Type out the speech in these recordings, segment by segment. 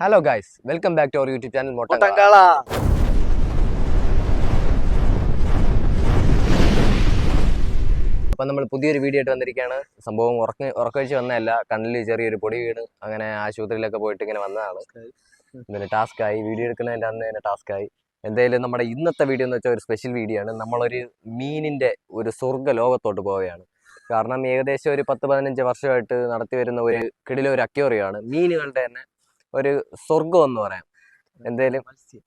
Hello guys, welcome back to our YouTube channel മൊട്ടങ്കാള. അപ്പം നമ്മൾ പുതിയൊരു വീഡിയോ ആയിട്ട് വന്നിരിക്കുകയാണ്. സംഭവം ഉറക്കഴിച്ച് വന്നതല്ല, കണ്ണിൽ ചെറിയൊരു പൊടി വീണ് അങ്ങനെ ആശുപത്രിയിലൊക്കെ പോയിട്ട് ഇങ്ങനെ വന്നതാണ്. ഇങ്ങനെ ടാസ്ക്കായി, വീഡിയോ എടുക്കുന്നതിൻ്റെ അന്ന് തന്നെ ടാസ്ക്കായി. എന്തായാലും നമ്മുടെ ഇന്നത്തെ വീഡിയോ എന്ന് വെച്ചാൽ ഒരു സ്പെഷ്യൽ വീഡിയോ ആണ്. നമ്മളൊരു മീനിൻ്റെ ഒരു സ്വർഗ്ഗ ലോകത്തോട്ട് പോവുകയാണ്. കാരണം ഏകദേശം ഒരു 10-15 വർഷമായിട്ട് നടത്തി വരുന്ന ഒരു കിടിലൊരു അക്വേറിയമാണ്. മീനുകളുടെ തന്നെ ഒരു സ്വർഗം എന്ന് പറയാം. എന്തായാലും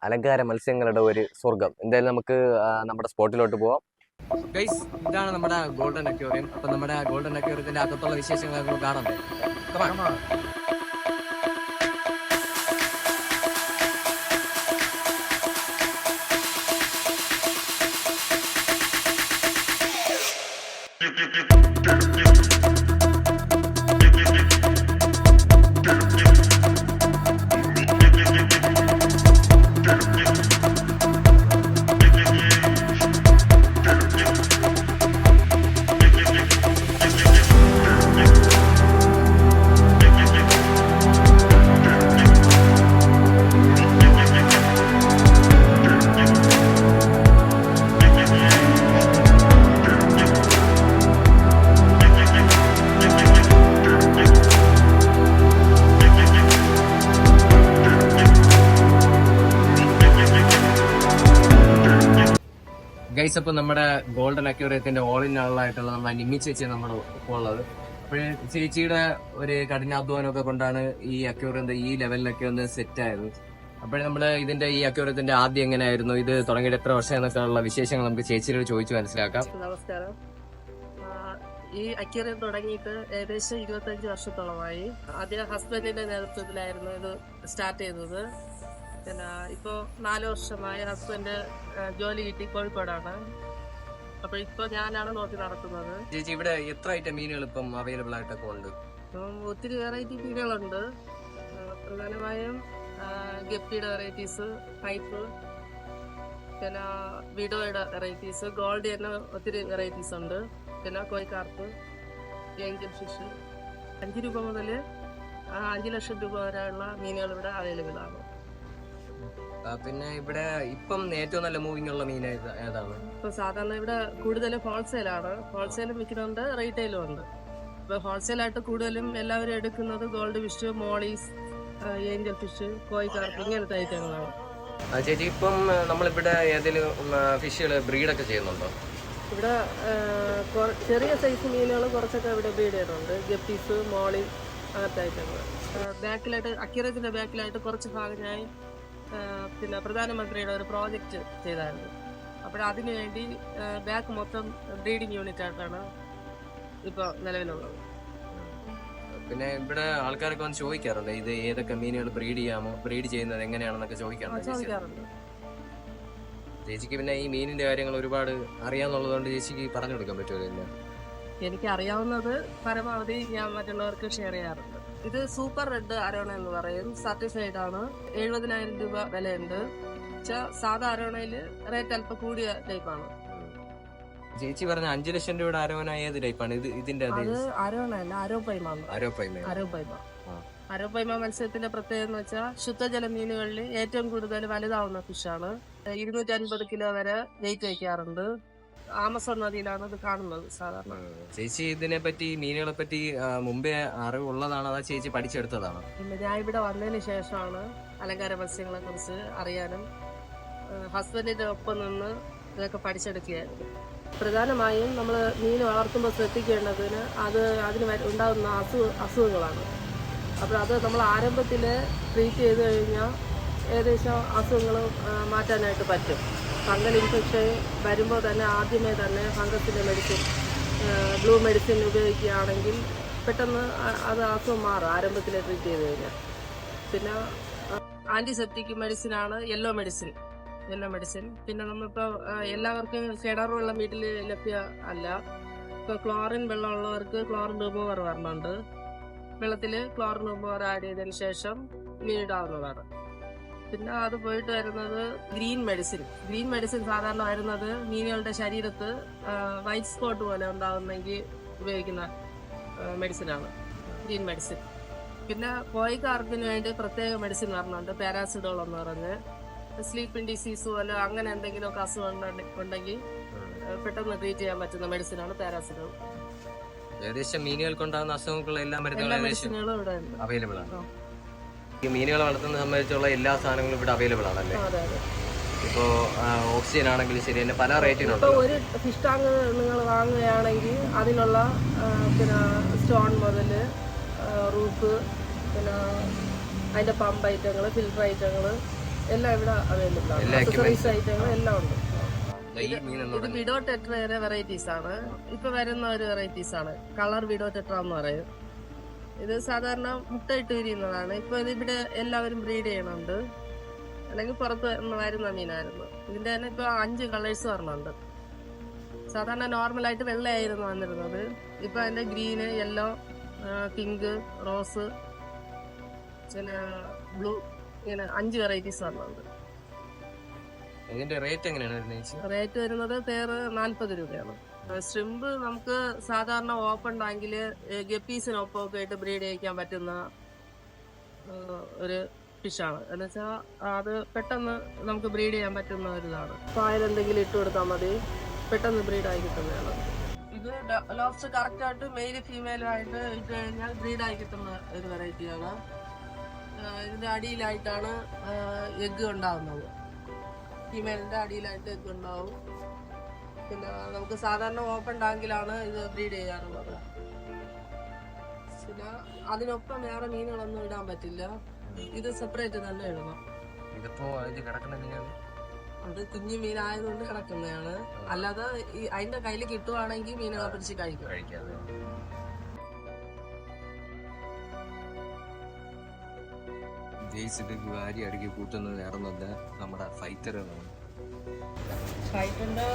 അലങ്കാര മത്സ്യങ്ങളുടെ ഒരു സ്വർഗം. എന്തായാലും നമുക്ക് നമ്മുടെ സ്പോട്ടിലോട്ട് പോവാം. ഗൈസ്, ഇതാണ് നമ്മുടെ ഗോൾഡൻ അക്വേറിയം. അപ്പൊ നമ്മുടെ ഗോൾഡൻ അക്വേറിയത്തിന്റെ അകത്തുള്ള വിശേഷങ്ങൾ നമുക്ക് കാണണ്ടേ? ഗൈസ്, അപ്പൊ നമ്മുടെ ഗോൾഡൻ അക്വേറിയത്തിന്റെ ഓൾ ഇൻ ആളായിട്ടുള്ള നമ്മുടെ നിമ്മി ചേച്ചി നമ്മൾ ഇപ്പോൾ ഉള്ളത്. അപ്പോഴേ ചേച്ചിയുടെ ഒരു കഠിനാധ്വാനമൊക്കെ കൊണ്ടാണ് ഈ അക്വേറിയം ഈ ലെവലിലൊക്കെ ഒന്ന് സെറ്റ് ആയത്. അപ്പോഴേ നമ്മള് ഇതിന്റെ ഈ അക്വേറിയത്തിന്റെ ആദ്യം എങ്ങനെയായിരുന്നു, ഇത് തുടങ്ങിയിട്ട് എത്ര വർഷം എന്നൊക്കെ ഉള്ള വിശേഷങ്ങൾ നമുക്ക് ചേച്ചിയോട് ചോദിച്ചു മനസ്സിലാക്കാം. നമസ്കാരം. ഈ അക്വേറിയം തുടങ്ങിയിട്ട് ഏകദേശം 25 വർഷത്തോളമായി. ആദ്യം ഹസ്ബൻഡിന്റെ നേതൃത്വത്തിലായിരുന്നു ഇത് സ്റ്റാർട്ട് ചെയ്തത്. പിന്നെ ഇപ്പോ 4 വർഷമായി ഹസ്ബൻഡ് ജോലി കിട്ടി കോഴിക്കോടാണ്. അപ്പൊ ഇപ്പൊ ഞാനാണ് നോക്കി നടത്തുന്നത്. ചേച്ചി, ഇവിടെ എത്ര ഐറ്റം മീനുകൾ ഇപ്പം അവൈലബിൾ ആയിട്ടൊക്കെ ഉണ്ട്? ഒത്തിരി വെറൈറ്റി മീനുകളുണ്ട്. പ്രധാനമായും ഗപ്പിയുടെ വെറൈറ്റീസ്, പൈപ്പ്, പിന്നെ വിഡോയുടെ വെറൈറ്റീസ്, ഗോൾഡ് തന്നെ ഒത്തിരി വെറൈറ്റീസ് ഉണ്ട്. പിന്നെ കോഴിക്കാർപ്പ്, ഏഞ്ചൽ ഫിഷ്. 5 രൂപ മുതൽ 5 ലക്ഷം രൂപ വരെയുള്ള മീനുകൾ ഇവിടെ അവൈലബിൾ ആണ്. പിന്നെ ഇവിടെ ഇപ്പം ഏറ്റവും നല്ല മൂവിങ് ഉള്ള മീൻ ഏതാണ്? ഇപ്പൊ സാധാരണ ഇവിടെ കൂടുതൽ ഹോൾസെയിലാണ്. ഹോൾസെയിലും വിൽക്കുന്നുണ്ട്, റീറ്റെയിലും ഉണ്ട്. ഇപ്പൊ ഹോൾസെയിലായിട്ട് കൂടുതലും എല്ലാവരും എടുക്കുന്നത് gold fish, mollies, angel fish, koi carp ഇങ്ങനത്തെ ഐറ്റങ്ങളാണ്. ചേച്ചി, ഇപ്പം നമ്മളിവിടെ ഏതെങ്കിലും ഫിഷുകൾ ബ്രീഡൊക്കെ ചെയ്യുന്നുണ്ടോ? ഇവിടെ ചെറിയ സൈസ് മീനുകൾ കുറച്ചൊക്കെ ഇവിടെ ബ്രീഡ് ചെയ്യുന്നുണ്ട്. ഗപ്പീസ്, മോളി, അങ്ങനത്തെ ഐറ്റങ്ങൾ. ബാക്കിലായിട്ട് അക്വേറിയത്തിന്റെ ബാക്കിലായിട്ട് കുറച്ച് ഭാഗമായി പിന്നെ പ്രധാനമന്ത്രിയുടെ ഒരു പ്രോജക്റ്റ് ചെയ്തായിരുന്നു. അപ്പോൾ അതിനു വേണ്ടി ബാക്ക് മൊത്തം ബ്രീഡിംഗ് യൂണിറ്റ് ആയിട്ടാണ് ഇപ്പോൾ നിലവിലുള്ളത്. പിന്നെ ഇവിടെ ആൾക്കാരൊക്കെ വന്ന് ചോദിക്കാറുണ്ട്, ഇത് ഏതൊക്കെ മീനുകൾ ബ്രീഡ് ചെയ്യാമോ, ബ്രീഡ് ചെയ്യുന്നത് എങ്ങനെയാണെന്നൊക്കെ ചോദിക്കാറുണ്ട്. ചേച്ചിക്ക് പിന്നെ ഈ മീനിന്റെ കാര്യങ്ങൾ ഒരുപാട് അറിയാന്നുള്ളതുകൊണ്ട് ചേച്ചിക്ക് പറഞ്ഞു കൊടുക്കാൻ പറ്റുമല്ലോ. എനിക്ക് അറിയാവുന്നത് പരമാവധി ഞാൻ മറ്റുള്ളവർക്ക് ഷെയർ ചെയ്യാറുണ്ട്. ഇത് സൂപ്പർ റെഡ് അരോണ എന്ന് പറയും. സർട്ടിഫൈഡ് ആണ്. 70,000 രൂപ വിലയുണ്ട്. സാധാ അരോണയില് റേറ്റ് അല്പം കൂടിയ ടൈപ്പാണ്. ചേച്ചി പറഞ്ഞ 5 ലക്ഷം രൂപയുടെ അരോന ഏത് ടൈപ്പാണ്? ഇതിന്റെ അരോണ അല്ല, ആരോപൈമാണ്. ആരോപൈമ മത്സ്യത്തിന്റെ പ്രത്യേകത എന്ന് വെച്ചാൽ ശുദ്ധജല മീനുകളിൽ ഏറ്റവും കൂടുതൽ വലുതാവുന്ന ഫിഷാണ്. 250 കിലോ വരെ വെയിറ്റ് വയ്ക്കാറുണ്ട്. ആമസോൺ നദിയിലാണ് ഇത് കാണുന്നത് സാധാരണ. ചേച്ചി ഇതിനെ പറ്റി, മീനുകളെ പറ്റി മുമ്പേ അറിവുള്ളതാണോ അതോ ചേച്ചി പഠിച്ചെടുത്തതാണോ? പിന്നെ ഞാൻ ഇവിടെ വന്നതിന് ശേഷമാണ് അലങ്കാര മത്സ്യങ്ങളെ കുറിച്ച് അറിയാനും ഹസ്ബൻഡിന്റെ ഒപ്പം നിന്ന് ഇതൊക്കെ പഠിച്ചെടുക്കുകയായിരുന്നു. പ്രധാനമായും നമ്മൾ മീൻ വളർത്തുമ്പോൾ ശ്രദ്ധിക്കേണ്ടതിന് അതിന് ഉണ്ടാകുന്ന അസുഖങ്ങളാണ്. അപ്പോൾ അത് നമ്മൾ ആരംഭത്തിൽ ട്രീറ്റ് ചെയ്ത് കഴിഞ്ഞാൽ ഏകദേശം അസുഖങ്ങൾ മാറ്റാനായിട്ട് പറ്റും. ഫംഗൽ ഇൻഫെക്ഷൻ വരുമ്പോൾ തന്നെ ആദ്യമേ തന്നെ ഫംഗസിൻ്റെ മെഡിസിൻ, ബ്ലൂ മെഡിസിൻ ഉപയോഗിക്കുകയാണെങ്കിൽ പെട്ടെന്ന് അത് അസുഖം മാറും ആരംഭത്തിൽ ട്രീറ്റ് ചെയ്ത് കഴിഞ്ഞാൽ. പിന്നെ ആൻറ്റിസെപ്റ്റിക് മെഡിസിനാണ് യെല്ലോ മെഡിസിൻ. പിന്നെ നമ്മളിപ്പോൾ എല്ലാവർക്കും കിണറുള്ള വീട്ടിൽ ലഭ്യ അല്ല. ഇപ്പോൾ ക്ലോറിൻ വെള്ളമുള്ളവർക്ക് ക്ലോറിൻ റിമൂവർ വരണുണ്ട്. വെള്ളത്തിൽ ക്ലോറിൻ റിമൂവർ ആഡ് ചെയ്തതിന് ശേഷം മീനിടാവുന്നതാണ്. പിന്നെ അത് പോയിട്ട് വരുന്നത് ഗ്രീൻ മെഡിസിൻ സാധാരണ വരുന്നത് മീനുകളുടെ ശരീരത്ത് വൈറ്റ് സ്പോട്ട് പോലെ ഉണ്ടാകുന്നെങ്കിൽ ഉപയോഗിക്കുന്ന മെഡിസിനാണ് ഗ്രീൻ മെഡിസിൻ. പിന്നെ കോഴിക്കാർക്കിന് വേണ്ടി പ്രത്യേക മെഡിസിൻ പറഞ്ഞുണ്ട്, പാരാസിഡോൾ എന്ന് പറഞ്ഞ്. സ്ലീപ്പിംഗ് ഡിസീസ് പോലെ അങ്ങനെ എന്തെങ്കിലുമൊക്കെ അസുഖം ഉണ്ടെങ്കിൽ പെട്ടെന്ന് ട്രീറ്റ് ചെയ്യാൻ പറ്റുന്ന മെഡിസിനാണ് പാരാസിഡോൾ. ഏകദേശം മീനുകൾക്കുണ്ടാകുന്ന അസുഖങ്ങളുള്ള എല്ലാ എല്ലാ മെഡിസിനുകളും ഇവിടെ ഉണ്ട്. അവൈലബിൾ ആണ്. ഈ മീനുകളെ വളർത്തുന്നത് സംബന്ധിച്ചുള്ള എല്ലാ സാധനങ്ങളും ഇവിടെ അവൈലബിൾ ആണല്ലേ? അതെ അതെ. ഇപ്പോ ഓക്സിജൻ ആണെങ്കിലും ശരി തന്നെ പല റേറ്റിനുണ്ട്. ഇപ്പോൾ ഒരു ഫിഷ് ടാങ്ക് നിങ്ങൾ വാങ്ങുകയാണെങ്കിൽ അതിനുള്ള പിന്നെ സ്റ്റോൺ മുതൽ റൂഫ്, പിന്നെ അതിന്റെ പമ്പ് ഐറ്റങ്ങൾ, ഫിൽറ്റർ ഐറ്റങ്ങൾ എല്ലാം ഇവിടെ അവൈലബിൾ ആണ്. അക്സസറീസ് ഐറ്റങ്ങൾ എല്ലാം ഉണ്ട്. ഇത് വിഡോ ടെട്രയുടെ വെറൈറ്റീസ് ആണ്. ഇപ്പൊ വരുന്ന ഒരു വെറൈറ്റീസ് ആണ്, കളർ വിഡോ ടെട്ര എന്ന് പറയും. ഇത് സാധാരണ മുട്ടയിട്ട് വിരിയുന്നതാണ്. ഇപ്പൊ ഇത് ഇവിടെ എല്ലാവരും ബ്രീഡ് ചെയ്യണുണ്ട്, അല്ലെങ്കിൽ പുറത്ത് വരുന്ന മീനായിരുന്നു. ഇതിന്റെ തന്നെ ഇപ്പൊ 5 കളേഴ്സ് പറഞ്ഞുണ്ട്. സാധാരണ നോർമലായിട്ട് വെള്ളയായിരുന്നു വന്നിരുന്നത്. ഇപ്പൊ അതിന്റെ ഗ്രീന്, യെല്ലോ, പിങ്ക്, റോസ്, പിന്നെ ബ്ലൂ, ഇങ്ങനെ 5 വെറൈറ്റീസ് പറഞ്ഞുണ്ട്. ഇതിന്റെ റേറ്റ് എങ്ങനെയാണ് വരുന്നത്? റേറ്റ് വരുന്നത് പേര് 40 രൂപയാണ്. ഷ്രിമ്പ് നമുക്ക് സാധാരണ ഓപ്പൺ ടാങ്കില് ഗപ്പീസിനൊപ്പം ഒക്കെ ആയിട്ട് ബ്രീഡ് ചെയ്യിക്കാൻ പറ്റുന്ന ഒരു ഫിഷാണ്. എന്ന് വെച്ചാൽ അത് പെട്ടെന്ന് നമുക്ക് ബ്രീഡ് ചെയ്യാൻ പറ്റുന്ന ഒരു ഇതാണ്. പായലെന്തെങ്കിലും ഇട്ട് കൊടുത്താൽ മതി, പെട്ടെന്ന് ബ്രീഡായി കിട്ടുന്നതാണ്. ഇത് ലോബ്സ്റ്റർ കറക്റ്റ് ആയിട്ട് മെയിലും ഫീമെയിലും ആയിട്ട് ഇട്ട് കഴിഞ്ഞാൽ ബ്രീഡായി കിട്ടുന്ന ഒരു വെറൈറ്റിയാണ്. ഇതിന്റെ അടിയിലായിട്ടാണ് എഗ്ഗ് ഉണ്ടാകുന്നത്. ഫീമെയിലിന്റെ അടിയിലായിട്ട് എഗ്ഗ് ഉണ്ടാവും. പിന്നെ നമുക്ക് സാധാരണ ഓപ്പൺ ടാങ്കിലാണ് ഇത് ബ്രീഡ് ചെയ്യാറുള്ളത്. പിന്നെ അതിനൊപ്പം വേറെ മീനുകളൊന്നും ഇടാൻ പറ്റില്ല, ഇത് സെപ്പറേറ്റ് തന്നെ ഇടണം. അത് കുഞ്ഞു മീനായതുകൊണ്ട് കിടക്കുന്നതാണ്. അല്ലാതെ അതിന്റെ കയ്യിൽ കിട്ടുവാണെങ്കിൽ മീനുകളെ പിടിച്ച് കഴിക്കാം. വാരി അടുക്കി കൂട്ടുന്നത് വേറൊന്നുമല്ല, നമ്മുടെ ഫൈറ്ററുകളാണ്. ഫൈറ്ററിന്റെ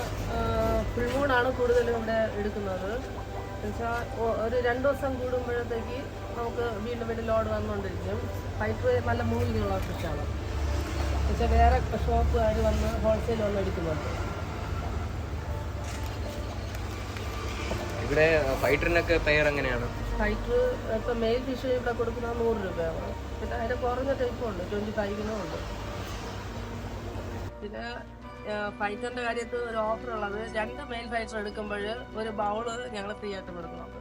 ഫുൾ മൂണാണ് കൂടുതലും ഇവിടെ എടുക്കുന്നത്. എന്നുവെച്ചാൽ ഒരു 2 ദിവസം കൂടുമ്പോഴത്തേക്ക് നമുക്ക് വീണ്ടും വീണ്ടും ലോഡ് വന്നുകൊണ്ടിരിക്കും. ഫൈറ്റർ നല്ല മൂവിങ്ങുള്ള ഫിഷാണ്. എന്നുവെച്ചാൽ വേറെ ഷോപ്പുകാർ വന്ന് ഹോൾസെയിൽ വന്ന് എടുക്കുന്നുണ്ട്. ഇവിടെ ഫൈറ്ററിനൊക്കെ പെയർ എങ്ങനെയാണ്? ഫൈറ്റർ ഇപ്പം മെയിൽ ഫിഷ് ഇവിടെ കൊടുക്കുന്നത് 100 രൂപയാണ്. പിന്നെ അതിന്റെ കുറഞ്ഞ ടൈപ്പും ഉണ്ട്, 25 ഉണ്ട്. പിന്നെ ഫൈറ്ററിന്റെ കാര്യത്തിൽ ഒരു ഓഫർ ഉള്ളത്, 2 മെയിൽ ഫൈറ്റർ എടുക്കുമ്പോൾ ഒരു ബൗള് ഞങ്ങൾ ഫ്രീ ആയിട്ട് കൊടുക്കുന്നുണ്ട്.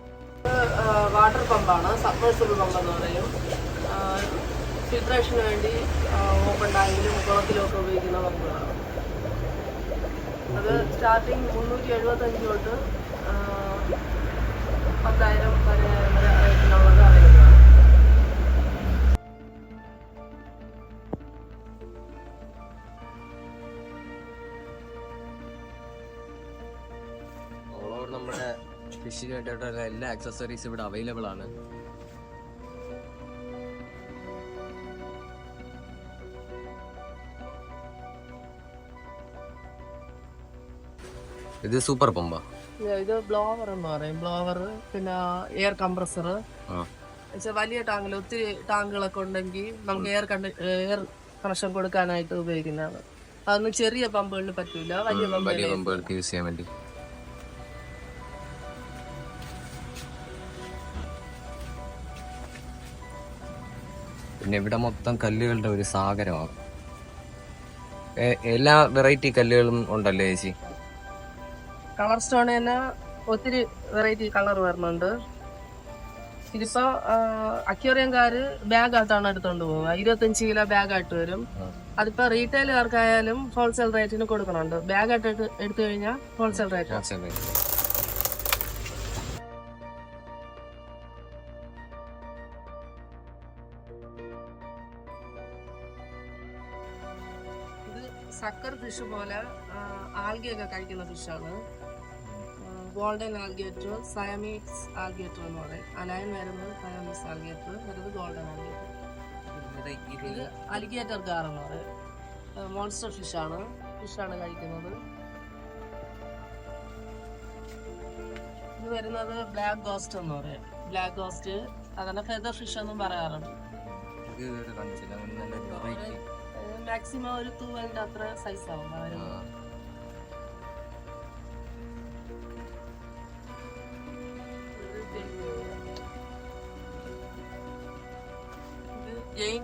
വാട്ടർ പമ്പാണ്, സബ്മേഴ്സിബിൾ പമ്പ് എന്ന് പറയും. ഫിൽട്രേഷന് വേണ്ടി ഓപ്പൺ ടാങ്കിലും കുളത്തിലും ഒക്കെ ഉപയോഗിക്കുന്ന പമ്പുകളാണ്. അത് സ്റ്റാർട്ടിങ് 375 തൊട്ട് 10,000 വരെ റേറ്റിനുള്ളത് അവൈലബിൾ ആണ്. നമ്മുടെ ഫിഷിന് വേണ്ടിയിട്ടുള്ള എല്ലാ ആക്സസറീസ് ഇവിടെ അവൈലബിൾ ആണ്. ഇത് സൂപ്പർ പമ്പാ. ഇത് ബ്ലോവർ എന്ന് പറയും. ബ്ലോവർ, പിന്നെ എയർ കംപ്രസർ. വലിയ ടാങ്കിൽ ഒത്തിരി ടാങ്കുകളൊക്കെ ഉണ്ടെങ്കിൽ നമുക്ക് എയർ കണക്ഷൻ കൊടുക്കാനായിട്ട് ഉപയോഗിക്കുന്നതാണ്. അതൊന്നും ചെറിയ പമ്പുകളിൽ പറ്റൂല, വലിയ പമ്പുകൾക്ക് യൂസ് ചെയ്യാൻ വേണ്ടി. പിന്നെ ഇവിടെ മൊത്തം കല്ലുകളുടെ ഒരു സാഗരമാണ്. എല്ലാ വെറൈറ്റി കല്ലുകളും ഉണ്ടല്ലേ ചേച്ചി? കളർ സ്റ്റോൺ തന്നെ ഒത്തിരി വെറൈറ്റി കളർ വരുന്നുണ്ട്. ഇതിപ്പോ അക്വേറിയംകാര് ബാഗായിട്ടാണ് എടുത്തോണ്ട് പോവുക. 25 കിലോ ബാഗായിട്ട് വരും. അതിപ്പോ റീറ്റെയിലുകാർക്കായാലും ഹോൾസെയിൽ റേറ്റിന് കൊടുക്കണുണ്ട്. ബാഗായിട്ട് എടുത്തു കഴിഞ്ഞാൽ ഹോൾസെയിൽ റേറ്റ്. സക്കർ ഫിഷ് പോലെ ആൽഗയൊക്കെ കഴിക്കുന്ന ഫിഷാണ്. ഗോൾഡൻ ആൽഗേറ്റർ, സയമീസ് ആൽഗേറ്റർ എന്ന് പറയും. അലയൻ വരുന്നത് സയമീസ് ആൽഗേറ്റർ, വരുന്നത് ഗോൾഡൻ ആൽഗേറ്റർ. ഇത് അലിഗേറ്റർ ഗാർ എന്ന് പറയും. മോൺസ്റ്റർ ഫിഷാണ് കഴിക്കുന്നത്. ഇത് വരുന്നത് ബ്ലാക്ക് ഗോസ്റ്റ് എന്ന് പറയും. ബ്ലാക്ക് ഗോസ്റ്റ് അങ്ങനെ ഫെദർ ഫിഷ് എന്നും പറയാറുണ്ട്. മാക്സിമം ഒരു തൂവലിന്റെ അത്ര സൈസ് ആവും.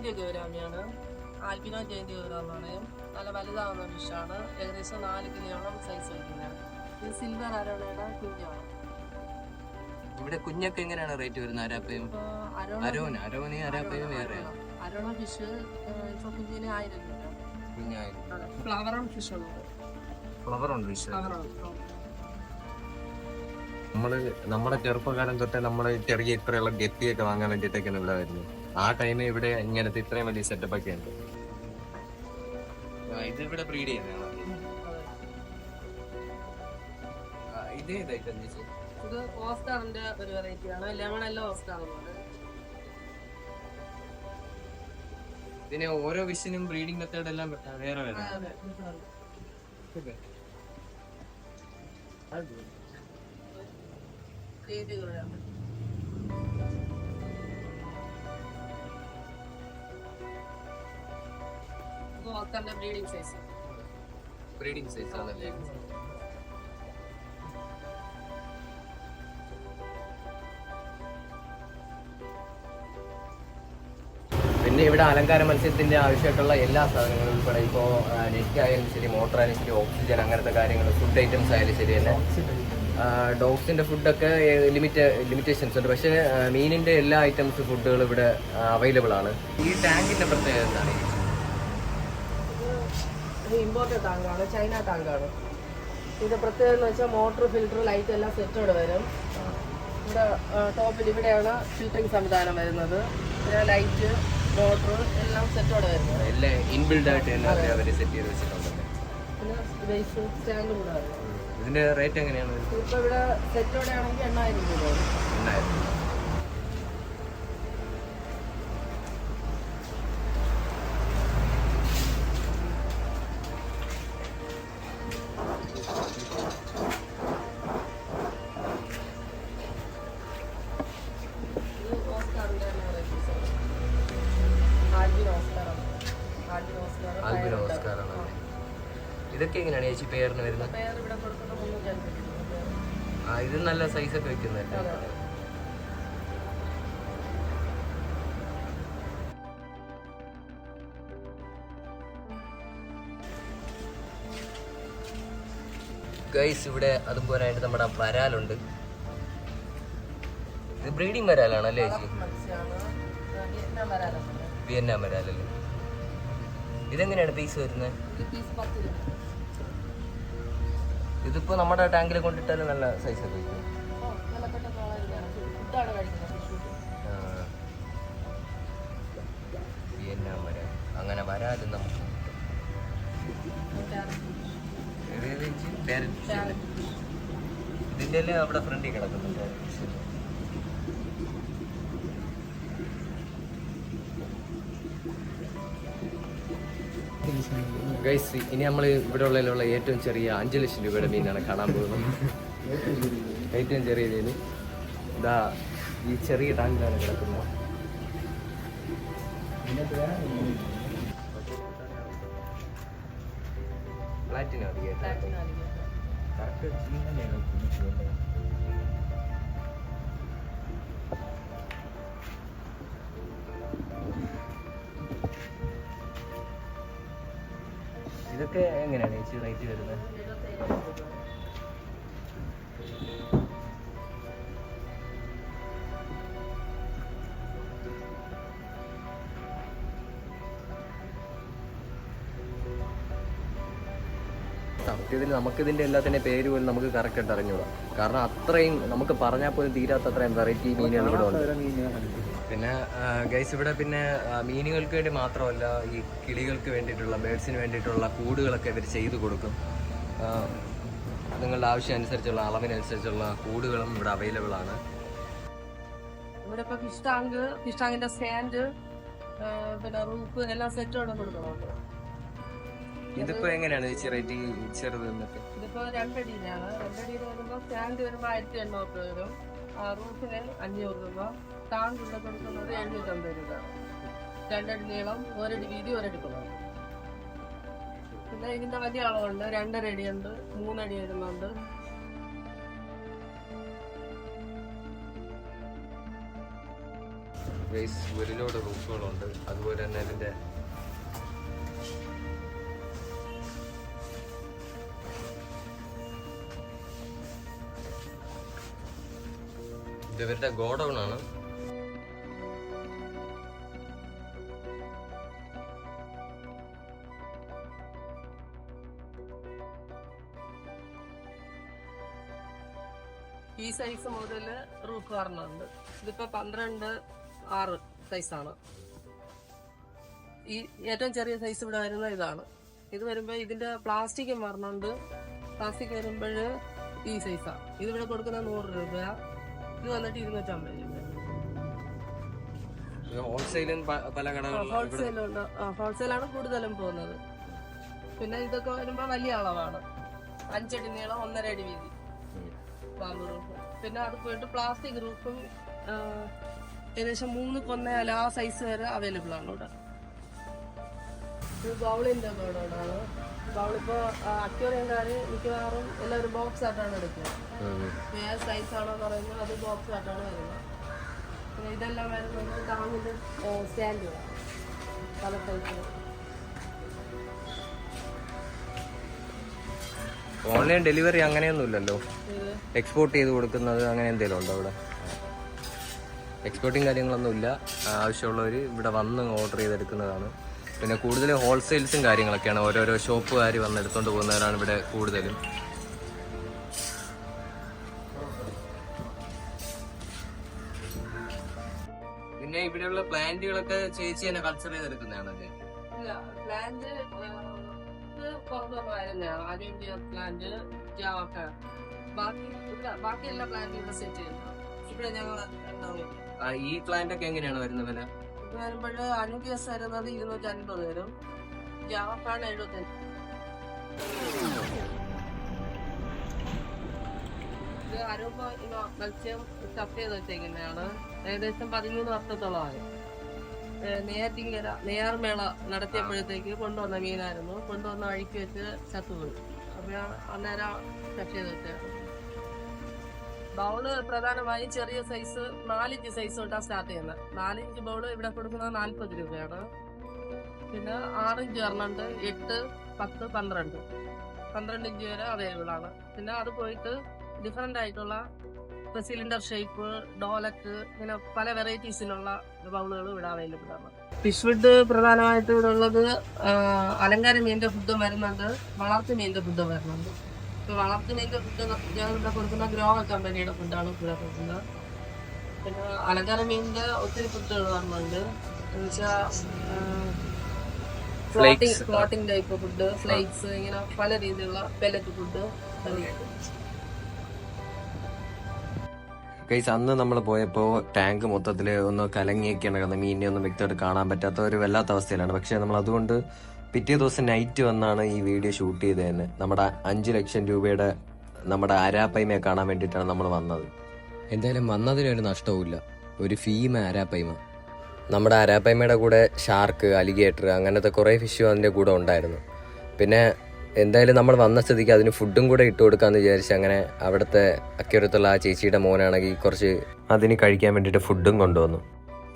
ജയന്തി ഗൗരാമിയാണ്. ആൽബിനോ ജയന്തി ഗൗരാമാണ്. നല്ല വലുതാവുന്ന ഫിഷാണ്. ഏകദേശം 4 കിലോയോളം സൈസ് വയ്ക്കുന്നതാണ്. ഇത് സിൽവർ അരോണയുടെ കുഞ്ഞാണ്. ഇവിടെ കുഞ്ഞൊക്കെ എങ്ങനെയാണ് റേറ്റ് വരുന്നത്? അരാപ്പയും അരോനയും അരാപ്പയും വേറെയാണ്. അരോണ ഫിഷ് ഇപ്പൊ കുഞ്ഞിന് 1000 രൂപ. കുഞ്ഞായിരുന്നു. ഫ്ലവറും ഫിഷ് ഉണ്ട്. ഫ്ലവർ ഉണ്ട് ഫിഷ്. ഫ്ലവറുണ്ട്. നമ്മുടെ ചെറുപ്പകാലം തൊട്ടേ നമ്മള് ചെറിയ ഇത്രയുള്ള ഗപ്പിയൊക്കെ വാങ്ങാൻ വേണ്ടിയിട്ടൊക്കെയാണ് ഇവിടെ വരുന്നത്. ആ ടൈമിൽ ഇവിടെ ഇങ്ങനത്തെ ഇത്രയും വലിയ സെറ്റപ്പ് ഒക്കെ ഉണ്ട്. ഇത് ഇവിടെ ബ്രീഡ് ചെയ്യുന്നതാണ്. ഇത് ഏതായിട്ടാണ് ചേച്ചി? ഇത് ഓസ്കാറിന്റെ ഒരു വെറൈറ്റി ആണ്. ലെമൺ എല്ലോ ഓസ്കാർ എന്നത്. ഇതിന് ഓരോ വിഷിനും ബ്രീഡിംഗ് മെത്തേഡ് എല്ലാം വേറെ വേറെ. രീതികളാണ്. ഓസ്കാറിന്റെ ബ്രീഡിംഗ് സൈസ്. ബ്രീഡിംഗ് സൈസ് ആണല്ലേ? പിന്നെ ഇവിടെ അലങ്കാര മത്സ്യത്തിന്റെ ആവശ്യമായിട്ടുള്ള എല്ലാ സാധനങ്ങളും ഉൾപ്പെടെ ഇപ്പോൾ നെറ്റ് ആയാലും ശരി, മോട്ടർ ആയാലും ശരി, ഓക്സിജൻ അങ്ങനത്തെ കാര്യങ്ങൾ, ഫുഡ് ഐറ്റംസ് ആയാലും ശരി തന്നെ. ഡോഗ്സിന്റെ ഫുഡൊക്കെ ലിമിറ്റേഷൻസ് ഉണ്ട്. പക്ഷേ മീനിന്റെ എല്ലാ ഐറ്റംസ് ഫുഡുകളും ഇവിടെ അവൈലബിൾ ആണ്. ഈ ടാങ്കിന്റെ പ്രത്യേകത എന്താണ്? ഇത് ഇമ്പോർട്ടഡ് ടാങ്കാണ്. ചൈന ടാങ്കാണ്. ഇത് പ്രത്യേകത എന്ന് വെച്ചാൽ മോട്ടർ, ഫിൽറ്റർ, ലൈറ്റ് എല്ലാം സെറ്റോടെ വരും. ഇവിടെ ടോപ്പിൽ ഇവിടെയാണ് ഫിൽറ്ററിംഗ് സംവിധാനം വരുന്നത്. പിന്നെ ലൈറ്റ്, മോട്ടർ എല്ലാം സെറ്റോടെ വരുന്നത്. എല്ലാം ഇൻബിൽഡ് ആയിട്ട് തന്നെ അവർ സെറ്റ് ചെയ്ത് വെച്ചിട്ടുണ്ട്. പിന്നെ ബേസ് സ്റ്റാൻഡും കൂടെ വരുന്നത്. ഇതിന്റെ റേറ്റ് എങ്ങനെയാണ്? ഇപ്പൊ ഇവിടെ സെറ്റോടെ ആണെങ്കിൽ 8000 രൂപയാണ്. 8000. ഇത് ഓസ്കാറിന്റെ തന്നെ varieties ആണ്. ആൽബിനോ ഓസ്കാറാണ്. ആൽബിനോ ഓസ്കാർ ആണ്. ഇതൊക്കെ എങ്ങനെയാണ് ചേച്ചി പേരിന് വരുന്നത്? പേർ ഇവിടെ കൊടുക്കുന്ന 350 രൂപ. ഇത് നല്ല സൈസ് ഒക്കെ വെക്കുന്നത്. ഗൈസ് ഇവിടെ അതുപോലെയായിട്ട് നമ്മുടെ വരാലുണ്ട്. ഇത് ബ്രീഡിംഗ് വരാലാണല്ലേ ചേച്ചി? വിയറ്റ്നാം വരാലല്ലേ? ഇതെങ്ങനെയാണ് പീസ് വരുന്നത്? ഇതിപ്പോ നമ്മുടെ ടാങ്കിൽ കൊണ്ടിട്ടാലും നല്ല സൈസ് ഒക്കെ വയ്ക്കും. വിയറ്റ്നാം വരാൽ അങ്ങനെ വരാലും നമുക്ക് ഇതിന്റെ എല്ലാം അവിടെ ഫ്രണ്ടിൽ കിടക്കുന്നുണ്ട്. ഗൈസ് ഇനി നമ്മൾ ഇവിടെ ഉള്ളതിലുള്ള ഏറ്റവും ചെറിയ 5 ലക്ഷം രൂപയുടെ മീനാണ് കാണാൻ പോകുന്നത്. ഏറ്റവും ചെറിയ മീൻ ഇതാ ഈ ചെറിയ ടാങ്കിലാണ് കിടക്കുന്നത്. പ്ലാറ്റിനം ഇതൊക്കെ എങ്ങനെയാണ് ചേച്ചി റേറ്റ് വരുന്നത്? സത്യത്തിൽ നമുക്കിതിൻ്റെ എല്ലാത്തിൻ്റെ പേര് പോലും നമുക്ക് കറക്റ്റായിട്ട് അറിഞ്ഞൂടാ. കാരണം അത്രയും നമുക്ക് പറഞ്ഞാൽ പോലും തീരാത്ത അത്രയും വെറൈറ്റി മീനുകൾ ഇവിടെ ഉണ്ട്. പിന്നെ ഗൈസ് ഇവിടെ പിന്നെ മീനുകൾക്ക് വേണ്ടി മാത്രമല്ല, ഈ കിളികൾക്ക് വേണ്ടിയിട്ടുള്ള, ബേഡ്സിന് വേണ്ടിയിട്ടുള്ള കൂടുകളൊക്കെ ഇവർ ചെയ്തു കൊടുക്കും. നിങ്ങളുടെ ആവശ്യം അനുസരിച്ചുള്ള അളവിനനുസരിച്ചുള്ള കൂടുകളും ഇവിടെ അവൈലബിൾ ആണ്. ഇവിടെ ഇപ്പൊ ഫിഷ് ടാങ്കിന്റെ സ്റ്റാൻഡ്, പിന്നെ റൂഫ് എല്ലാം സെറ്റോടെ കൊടുക്കുന്നുണ്ട്. ഇതിപ്പോ എങ്ങനെയാണ് ചേച്ചി റേറ്റ് ചെറുത്? ഇതിപ്പോ 2 അടിയിലാണ്. 2 അടിയിൽ വരുമ്പോ സ്റ്റാൻഡ് വരുമ്പോ 1800 രൂപ വരും. റൂഫിന് 500 രൂപ. ടാങ്ക് ഇവിടെ കൊടുക്കുന്നത് 750 രൂപ. 2 അടി നീളം, 1 അടി വീതി, 1 അടി കുളം. പിന്നെ ഇതിന്റെ വലിയ അളവുണ്ട്. 2.5 അടിയുണ്ട്, 3 അടി വരുന്നുണ്ട്. ഗൈസ് ഒരു ലോഡ് റൂഫുകളുണ്ട്. അതുപോലെ തന്നെ ഇതിന്റെ ഇവരുടെ ഗോഡൗൺ ആണ്. ഈ സൈസ് മുതൽ റൂഫ് പറഞ്ഞുണ്ട്. ഇതിപ്പോ 12/6 സൈസാണ്. ഈ ഏറ്റവും ചെറിയ സൈസ് ഇവിടെ വരുന്ന ഇതാണ്. ഇത് വരുമ്പോ ഇതിന്റെ പ്ലാസ്റ്റിക്കും പറഞ്ഞുണ്ട്. പ്ലാസ്റ്റിക് വരുമ്പോൾ ഈ സൈസാണ്. ഇതിവിടെ കൊടുക്കുന്ന 100 രൂപ. ഇത് വന്നിട്ട് 250 രൂപ. ഹോൾസെയിലും പല ഹോൾസെയിലുണ്ട്. ഹോൾസെയിലാണ് കൂടുതലും പോകുന്നത്. പിന്നെ ഇതൊക്കെ വരുമ്പോ വലിയ അളവാണ്. 5 അടി നീളം, 1.5 അടി വീതി ബാമ്പു റൂഫ്. പിന്നെ അത് പോയിട്ട് പ്ലാസ്റ്റിക് റൂഫും ഏകദേശം 3 ആ സൈസ് വരെ അവൈലബിൾ ആണ് ഇവിടെ. ഇത് ബൗളിന്റെ ബോർഡാണ്. ബൗളിപ്പോ അക്വേറിയംകാര് മിക്കവാറും എല്ലാവരും ബോക്സ് ആയിട്ടാണ് എടുക്കുന്നത്. ഏത് സൈസ് ആണോ പറയുന്നത് അത് ബോക്സ് ആയിട്ടാണ് വരുന്നത്. പിന്നെ ഇതെല്ലാം വരുന്നത് താങ്ങിന്റെ സ്റ്റാൻഡുകളാണ് പല സൈസിൽ. ഓൺലൈൻ ഡെലിവറി അങ്ങനെയൊന്നും ഇല്ലല്ലോ. എക്സ്പോർട്ട് ചെയ്ത് കൊടുക്കുന്നത് അങ്ങനെ എന്തെങ്കിലും ഉണ്ടോ അവിടെ? എക്സ്പോർട്ടിങ് കാര്യങ്ങളൊന്നും ഇല്ല. ആവശ്യമുള്ളവർ ഇവിടെ വന്ന് ഓർഡർ ചെയ്തെടുക്കുന്നതാണ്. പിന്നെ കൂടുതൽ ഹോൾസെയിൽസും കാര്യങ്ങളൊക്കെയാണ്. ഓരോരോ ഷോപ്പുകാർ വന്ന് എടുത്തുകൊണ്ട് പോകുന്നവരാണ് ഇവിടെ കൂടുതലും. പിന്നെ ഇവിടെയുള്ള പ്ലാന്റുകളൊക്കെ ചേച്ചി തന്നെ കൾച്ചർ ചെയ്തെടുക്കുന്നതാണല്ലേ? പ്ലാന്റ് പുറത്തുനിന്നായിരുന്നാണ്. ആദ്യം പ്ലാന്റ്, ജാവക്ക, ബാക്കി എല്ലാ പ്ലാന്റും ഇവിടെ സെറ്റ് ചെയ്യുന്നു. ഇവിടെ ഞങ്ങൾ ഈ പ്ലാന്റ് ഒക്കെ എങ്ങനെയാണ് വരുന്നത് വില? ഇത് വരുമ്പോൾ 5 ദിവസം വരുന്നത് 250 വരും. ജാവക്കാണ് 75. ഇത് അരൂപ മത്സ്യം സ്റ്റഫ് ചെയ്ത് വെച്ചേക്കുന്നതാണ്. ഏകദേശം 13 വർഷത്തോളമായി. നെയ്യാർമേള നടത്തിയപ്പോഴത്തേക്ക് കൊണ്ടുവന്ന മീനായിരുന്നു. കൊണ്ടുവന്ന വഴിക്ക് വെച്ച് ചത്തുപോയി. അപ്പൊ അന്നേരം സ്റ്റഫ് ചെയ്ത് വെച്ചാണ്. ബൗള് പ്രധാനമായും ചെറിയ സൈസ് 4 ഇഞ്ച് സൈസ് തൊട്ടാണ് സ്റ്റാർട്ട് ചെയ്യുന്നത്. 4 ഇഞ്ച് ബൗള് ഇവിടെ കൊടുക്കുന്നത് 40 രൂപയാണ്. പിന്നെ 6 ഇഞ്ച് പറഞ്ഞുണ്ട്, 8, 10, 12 ഇഞ്ച് വരെ അവൈലബിൾ ആണ്. പിന്നെ അത് പോയിട്ട് ഡിഫറെന്റ് ആയിട്ടുള്ള സിലിണ്ടർ ഷേപ്പ്, ഡോലക്ക്, ഇങ്ങനെ പല വെറൈറ്റീസിലുള്ള ബൗളുകൾ ഇവിടെ അവൈലബിൾ ആണ്. ഫിഷ് ഫുഡ് പ്രധാനമായിട്ട് ഇവിടെ ഉള്ളത് അലങ്കാര മീനിന്റെ ഫുഡും വരുന്നുണ്ട്, വളർത്തു മീനിന്റെ ഫുഡും വരുന്നുണ്ട്. ഇപ്പൊ വളർത്തു മീനിന്റെ ഫുഡ് ഞാൻ ഇവിടെ കൊടുക്കുന്ന ഗ്രോവർ കമ്പനിയുടെ ഫുഡാണ് ഇവിടെ കൊടുക്കുന്നത്. പിന്നെ അലങ്കാര മീനിന്റെ ഒത്തിരി ഫുഡുകൾ വരുന്നുണ്ട്. എന്നുവെച്ചാൽ ഫ്ലോട്ടിംഗ് ടൈപ്പ് ഫുഡ്, ഫ്ലേക്സ്, ഇങ്ങനെ പല രീതിയിലുള്ള പെലറ്റ് ഫുഡ്. ഗൈസ് അന്ന് നമ്മൾ പോയപ്പോൾ ടാങ്ക് മൊത്തത്തിൽ ഒന്ന് കലങ്ങിയൊക്കെയാണ് കിടന്നത്. മീനിനെ ഒന്നും വ്യക്തമായിട്ട് കാണാൻ പറ്റാത്ത ഒരു വല്ലാത്ത അവസ്ഥയിലാണ്. പക്ഷെ നമ്മൾ അതുകൊണ്ട് പിറ്റേ ദിവസം നൈറ്റ് വന്നാണ് ഈ വീഡിയോ ഷൂട്ട് ചെയ്തത് തന്നെ. നമ്മുടെ 5 ലക്ഷം രൂപയുടെ നമ്മുടെ ആരാപ്പയ്മയെ കാണാൻ വേണ്ടിയിട്ടാണ് നമ്മൾ വന്നത്. എന്തായാലും വന്നതിനൊരു നഷ്ടവുമില്ല. ഒരു ഫീമ ആരാപ്പയ്മ. നമ്മുടെ ആരാപ്പയ്മയുടെ കൂടെ ഷാർക്ക്, അലിഗേറ്റർ, അങ്ങനത്തെ കുറേ ഫിഷും അതിൻ്റെ കൂടെ ഉണ്ടായിരുന്നു. പിന്നെ എന്തായാലും നമ്മൾ വന്ന സ്ഥിതിക്ക് അതിന് ഫുഡും കൂടെ ഇട്ട് കൊടുക്കാമെന്ന് വിചാരിച്ച് അങ്ങനെ അവിടുത്തെ അക്യൂരത്തുള്ള ആ ചേച്ചിയുടെ മോനാണെങ്കിൽ കുറച്ച് അതിന് കഴിക്കാൻ വേണ്ടിയിട്ട് ഫുഡും കൊണ്ടുവന്നു.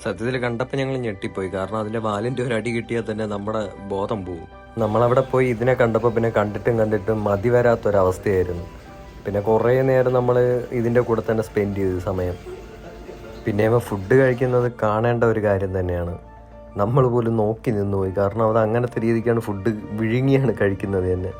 സത്യത്തിൽ കണ്ടപ്പോൾ ഞങ്ങൾ ഞെട്ടിപ്പോയി. കാരണം അതിൻ്റെ വാലിൻ്റെ ഒരു അടി കിട്ടിയാൽ തന്നെ നമ്മുടെ ബോധം പോവും. നമ്മളവിടെ പോയി ഇതിനെ കണ്ടപ്പോൾ പിന്നെ കണ്ടിട്ടും മതി വരാത്തൊരവസ്ഥയായിരുന്നു. പിന്നെ കുറേ നേരം നമ്മൾ ഇതിൻ്റെ കൂടെ തന്നെ സ്പെൻഡ് ചെയ്തു സമയം. പിന്നെ ഫുഡ് കഴിക്കുന്നത് കാണേണ്ട ഒരു കാര്യം തന്നെയാണ്. നമ്മൾ പോലും നോക്കി നിന്നുപോയി. കാരണം അത് അങ്ങനത്തെ രീതിക്കാണ് ഫുഡ് വിഴുങ്ങിയാണ് കഴിക്കുന്നത് തന്നെ.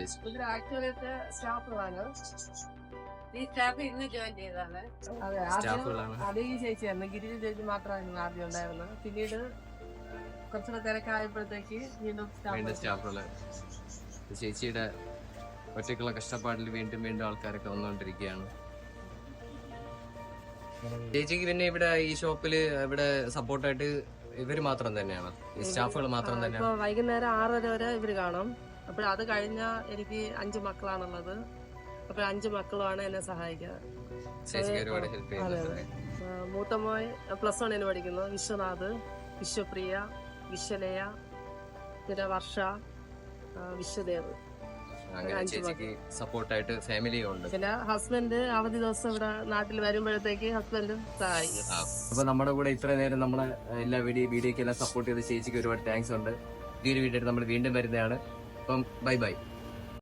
ഇതിൽ ആക്ച്വലിത്തെ സ്റ്റാഫുകളാണ്. ഈ സ്റ്റാഫ് ഇന്ന് ജോയിൻ ചെയ്തതാണ്. അതെ, സ്റ്റാഫുകളാണ്. ആദ്യം ഈ ചേച്ചിയായിരുന്നു, ഗിരിജ ചേച്ചി മാത്രമായിരുന്നു ആദ്യം ഉണ്ടായിരുന്നത്. പിന്നീട് കുറച്ചുകൂടെ തിരക്കായപ്പോഴത്തേക്ക് വീണ്ടും സ്റ്റാഫുകള് ചേച്ചിയുടെ ഒറ്റയ്ക്കുള്ള കഷ്ടപ്പാടിൽ വീണ്ടും വീണ്ടും ആൾക്കാരൊക്കെ വന്നുകൊണ്ടിരിക്കുകയാണ്. ചേച്ചിക്ക് പിന്നെ ഇവിടെ ഈ ഷോപ്പില് ഇവിടെ സപ്പോർട്ടായിട്ട് ഇവര് മാത്രം തന്നെയാണ്, ഈ സ്റ്റാഫുകൾ മാത്രം ഇപ്പൊ തന്നെയാണ്. വൈകുന്നേരം 6:30 വരെ ഇവര് കാണും. അപ്പോൾ അത് കഴിഞ്ഞാൽ എനിക്ക് 5 മക്കളാണുള്ളത്. അപ്പോൾ 5 മക്കളുമാണ് എന്നെ സഹായിക്കുന്നത്. ചേച്ചിക്ക് ഒരുപാട് ഹെൽപ്പ് ചെയ്യുന്നുണ്ട്. മൂത്ത മോൻ +1 പഠിക്കുന്നു, വിശ്വനാഥ്, വിശ്വപ്രിയ, വിശ്വലയ, പിന്നെ വർഷ, വിശ്വദേവ്. അങ്ങനെ ചേച്ചിക്ക് സപ്പോർട്ടായിട്ട് ഫാമിലിയും ഉണ്ട്. പിന്നെ ഹസ്ബൻഡ് അവധി ദിവസം ഇവിടെ നാട്ടിൽ വരുമ്പോഴത്തേക്ക് ഹസ്ബൻഡും സഹായിക്കും. അപ്പൊ നമ്മുടെ കൂടെ ഇത്ര നേരം നമ്മളെ എല്ലാ വീഡിയോക്ക് എല്ലാം സപ്പോർട്ട് ചെയ്ത ചേച്ചിക്ക് ഒരുപാട് താങ്ക്സ് ഉണ്ട്. ഈ ഒരു വീഡിയോ നമ്മൾ വീണ്ടും വരുന്നതാണ്. അപ്പം ബൈ ബൈ.